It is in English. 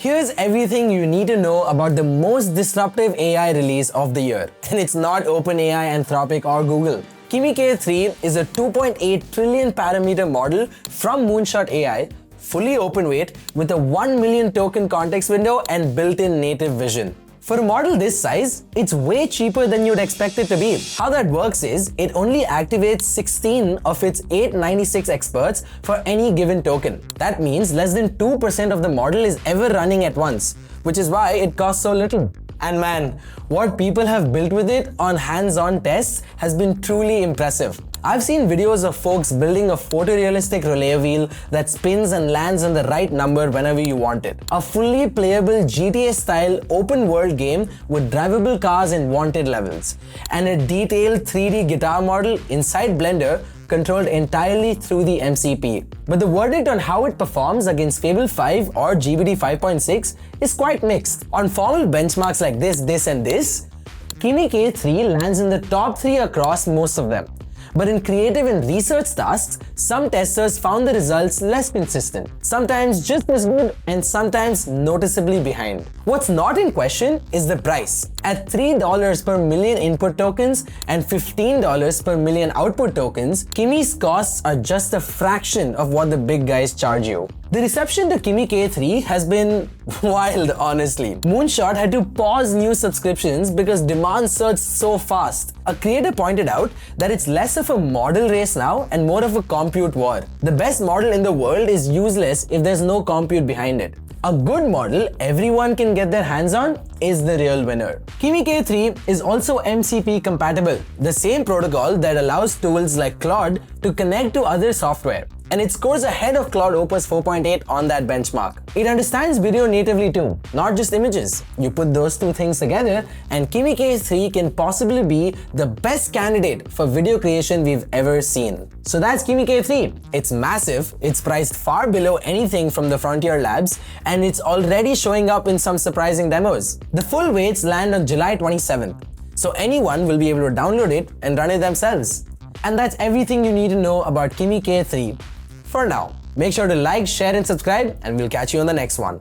Here's everything you need to know about the most disruptive AI release of the year. And it's not OpenAI, Anthropic or Google. Kimi K3 is a 2.8 trillion parameter model from Moonshot AI, fully open weight with a 1 million token context window and built-in native vision. For a model this size, it's way cheaper than you'd expect it to be. How that works is, it only activates 16 of its 896 experts for any given token. That means less than 2% of the model is ever running at once, which is why it costs so little. And man, what people have built with it on hands-on tests has been truly impressive. I've seen videos of folks building a photorealistic relay wheel that spins and lands on the right number whenever you want it. A fully playable GTA-style open-world game with drivable cars and wanted levels. And a detailed 3D guitar model inside Blender controlled entirely through the MCP. But the verdict on how it performs against Fable 5 or GPT 5.6 is quite mixed. On formal benchmarks like this and this, Kimi K3 lands in the top 3 across most of them. But in creative and research tasks, some testers found the results less consistent, sometimes just as good and sometimes noticeably behind. What's not in question is the price. At $3 per million input tokens and $15 per million output tokens, Kimi's costs are just a fraction of what the big guys charge you. The reception to Kimi K3 has been wild, honestly. Moonshot had to pause new subscriptions because demand surged so fast. A creator pointed out that it's less of a model race now and more of a compute war. The best model in the world is useless if there's no compute behind it. A good model everyone can get their hands on is the real winner. Kimi K3 is also MCP compatible, the same protocol that allows tools like Claude to connect to other software. And it scores ahead of Claude Opus 4.8 on that benchmark. It understands video natively too, not just images. You put those two things together and Kimi K3 can possibly be the best candidate for video creation we've ever seen. So that's Kimi K3. It's massive, it's priced far below anything from the Frontier Labs, and it's already showing up in some surprising demos. The full weights land on July 27th, so anyone will be able to download it and run it themselves. And that's everything you need to know about Kimi K3. For now, make sure to like, share and subscribe, and we'll catch you on the next one.